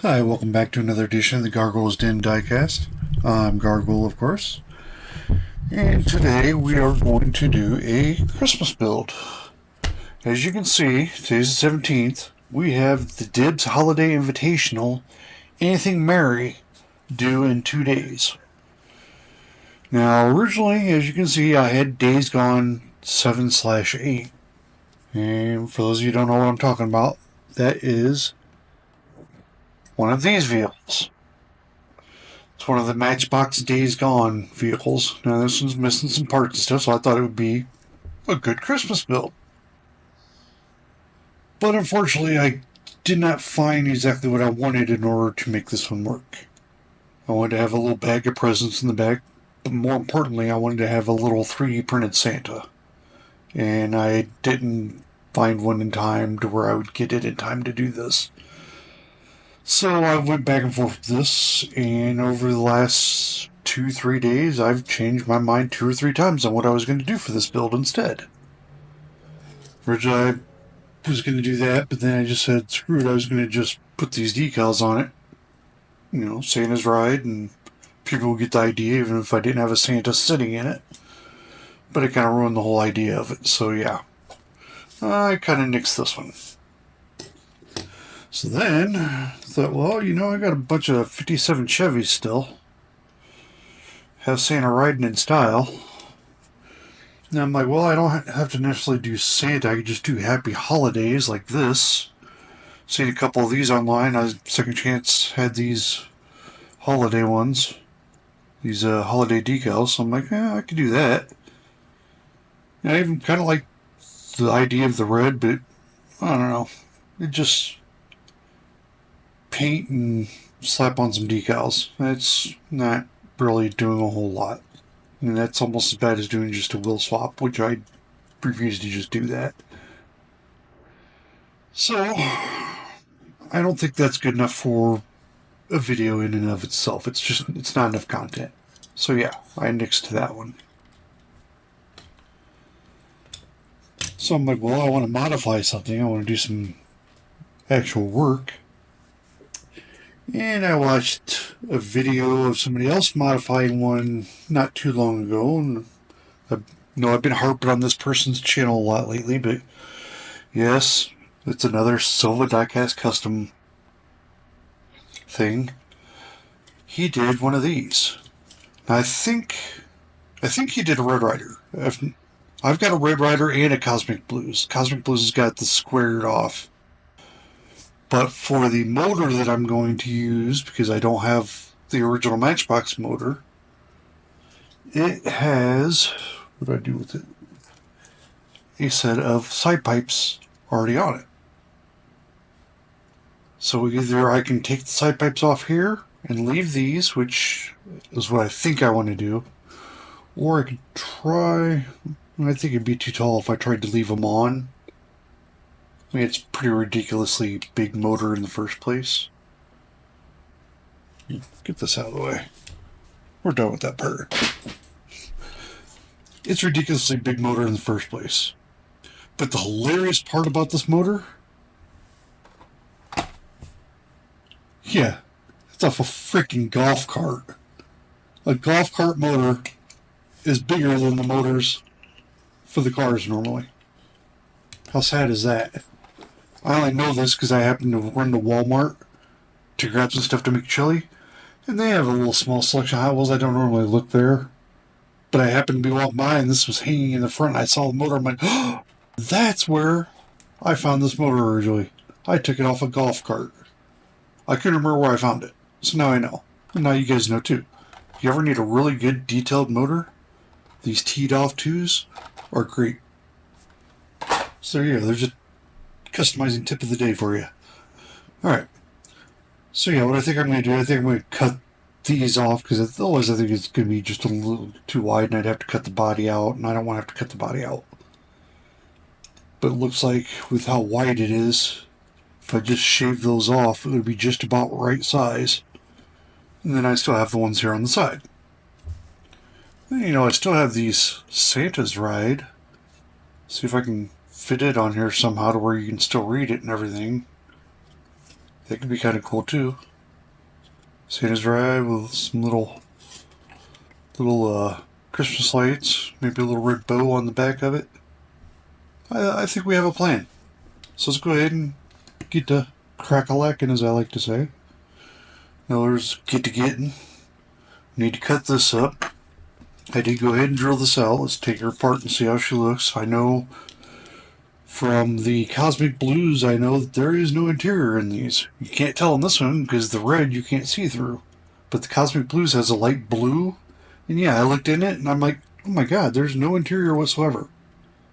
Hi, welcome back to another edition of the Gargoyle's Den Diecast. I'm Gargoyle, of course, and today we are going to do a Christmas build. As you can see, today's the 17th. We have the Dibs Holiday Invitational, Anything Merry, due in 2 days. Now, originally, as you can see, I had Days Gone 7/8. And for those of you who don't know what I'm talking about, that is one of these vehicles. It's one of the Matchbox Days Gone vehicles. Now, this one's missing some parts and stuff, so I thought it would be a good Christmas build. But unfortunately, I did not find exactly what I wanted in order to make this one work. I wanted to have a little bag of presents in the back, but more importantly, I wanted to have a little 3D printed Santa. And I didn't find one in time to where I would get it in time to do this. So I went back and forth with this, and over the last 2-3 days, I've changed my mind 2 or 3 times on what I was going to do for this build instead. Originally, I was going to do that, but then I just said, screw it, I was going to just put these decals on it. You know, Santa's ride, and people would get the idea even if I didn't have a Santa sitting in it. But it kind of ruined the whole idea of it, so yeah. I kind of nixed this one. So then, I thought, well, you know, I got a bunch of 57 Chevys still. Have Santa riding in style. And I'm like, well, I don't have to necessarily do Santa. I could just do Happy Holidays like this. Seen a couple of these online. Second Chance had these holiday ones. These holiday decals. So I'm like, I could do that. And I even kind of like the idea of the red, but I don't know. It just paint and slap on some decals. That's not really doing a whole lot. And that's almost as bad as doing just a wheel swap, which I refuse to just do that. So, I don't think that's good enough for a video in and of itself. It's not enough content. So yeah, I nixed that one. So I'm like, well, I want to modify something. I want to do some actual work. And I watched a video of somebody else modifying one not too long ago. And I've been harping on this person's channel a lot lately, but yes, it's another Silva Diecast custom thing. He did one of these. Now, I think he did a Red Rider. I've got a Red Rider and a Cosmic Blues. Cosmic Blues has got the squared off. But for the motor that I'm going to use, because I don't have the original Matchbox motor, it has, what do I do with it? A set of side pipes already on it. So either I can take the side pipes off here and leave these, which is what I think I want to do, or I could try, I think it'd be too tall if I tried to leave them on. I mean, it's a pretty ridiculously big motor in the first place. Get this out of the way. We're done with that part. It's a ridiculously big motor in the first place. But the hilarious part about this motor, yeah, it's off a freaking golf cart. A golf cart motor is bigger than the motors for the cars normally. How sad is that? I only know this because I happened to run to Walmart to grab some stuff to make chili, and they have a little small selection of Hot Wheels. I don't normally look there, but I happened to be walking by, and this was hanging in the front. I saw the motor. I'm like, oh, that's where I found this motor originally. I took it off a golf cart. I couldn't remember where I found it, so now I know. And now you guys know too. If you ever need a really good detailed motor, these teed off 2s are great. So there you go. There's a customizing tip of the day for you. Alright. So yeah, what I think I'm going to do, I think I'm going to cut these off, because otherwise I think it's going to be just a little too wide and I'd have to cut the body out, and I don't want to have to cut the body out. But it looks like with how wide it is, if I just shave those off, it would be just about right size. And then I still have the ones here on the side. And, you know, I still have these Santa's ride. See if I can fit it on here somehow to where you can still read it and everything. That could be kind of cool too. Santa's ride with some little Christmas lights, maybe a little red bow on the back of it. I think we have a plan. So let's go ahead and get to crack-a-lackin', as I like to say. Now there's get to getting. Need to cut this up. I did go ahead and drill this out. Let's take her apart and see how she looks. I know from the Cosmic Blues, I know that there is no interior in these. You can't tell in this one because the red you can't see through. But the Cosmic Blues has a light blue. And yeah, I looked in it and I'm like, oh my god, there's no interior whatsoever.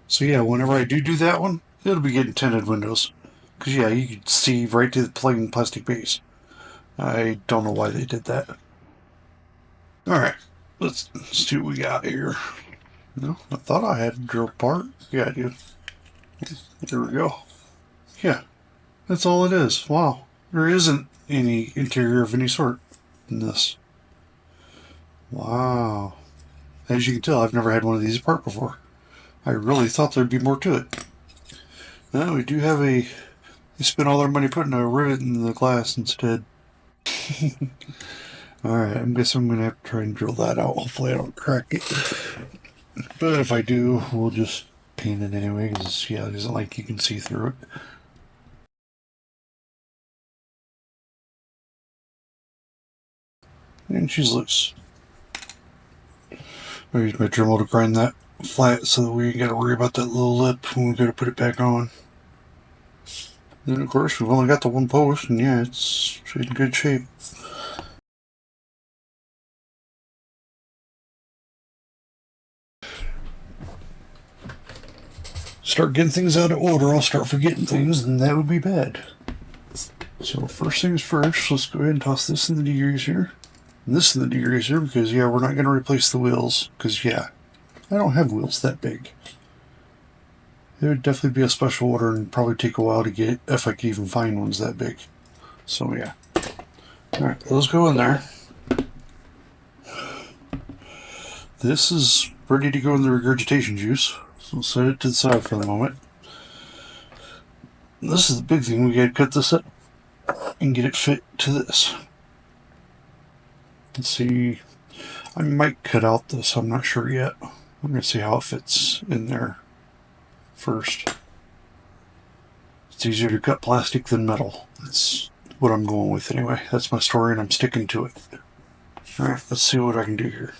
So yeah, whenever I do that one, it'll be getting tinted windows. Because yeah, you can see right to the plain plastic base. I don't know why they did that. Alright, let's see what we got here. No, I thought I had a drill part. Yeah, I do. There we go. Yeah, that's all it is. Wow. There isn't any interior of any sort in this. Wow. As you can tell, I've never had one of these apart before. I really thought there'd be more to it. Now we do have a... They spent all their money putting a rivet in the glass instead. Alright, I guess I'm going to have to try and drill that out. Hopefully I don't crack it. But if I do, we'll just paint it anyway, because yeah, it isn't like you can see through it. And she's loose. I use my Dremel to grind that flat so that we ain't got to worry about that little lip when we go to put it back on. Then of course we've only got the one post, and yeah, it's in good shape. Start getting things out of order, I'll start forgetting things, and that would be bad. So first things first, let's go ahead and toss this in the degreaser. And this in the degreaser, because yeah, we're not going to replace the wheels, because yeah, I don't have wheels that big. It would definitely be a special order and probably take a while to get, if I could even find ones that big. So yeah. Alright, those go in there. This is ready to go in the regurgitation juice. So we'll set it to the side for the moment. This is the big thing, we gotta cut this up and get it fit to this. Let's see, I might cut out this, I'm not sure yet. I'm gonna see how it fits in there first. It's easier to cut plastic than metal. That's what I'm going with anyway. That's my story and I'm sticking to it. Alright, let's see what I can do here.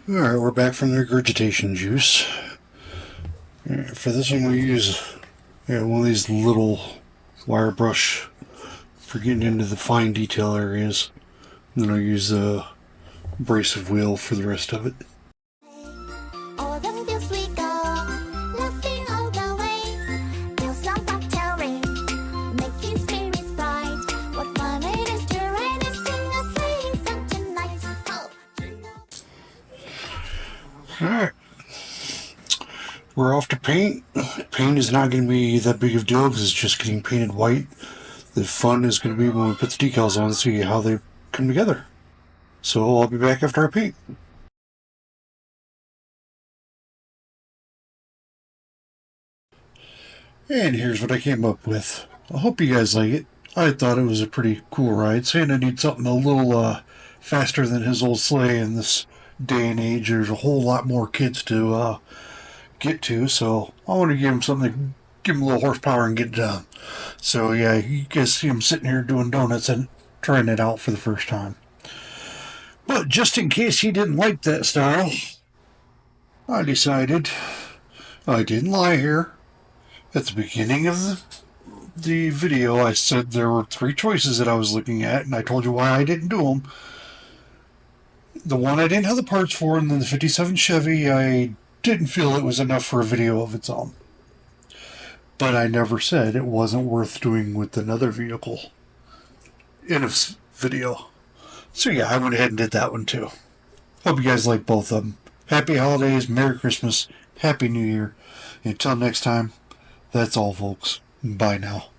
Alright, we're back from the regurgitation juice. For this one we use one of these little wire brush for getting into the fine detail areas. And then I'll use a abrasive wheel for the rest of it. Alright, we're off to paint. Paint is not going to be that big of a deal because it's just getting painted white. The fun is going to be when we put the decals on and see how they come together. So I'll be back after I paint. And here's what I came up with. I hope you guys like it. I thought it was a pretty cool ride. Santa needs something a little faster than his old sleigh in this day and age. There's a whole lot more kids to get to, so I want to give him something to give him a little horsepower and get it done. So yeah, you guys see him sitting here doing donuts and trying it out for the first time. But just in case he didn't like that style, I decided I didn't lie here. At the beginning of the video, I said there were 3 choices that I was looking at, and I told you why I didn't do them. The one I didn't have the parts for, and then the 57 Chevy, I didn't feel it was enough for a video of its own. But I never said it wasn't worth doing with another vehicle in a video. So yeah, I went ahead and did that one too. Hope you guys like both of them. Happy holidays, Merry Christmas, Happy New Year. Until next time, that's all folks. Bye now.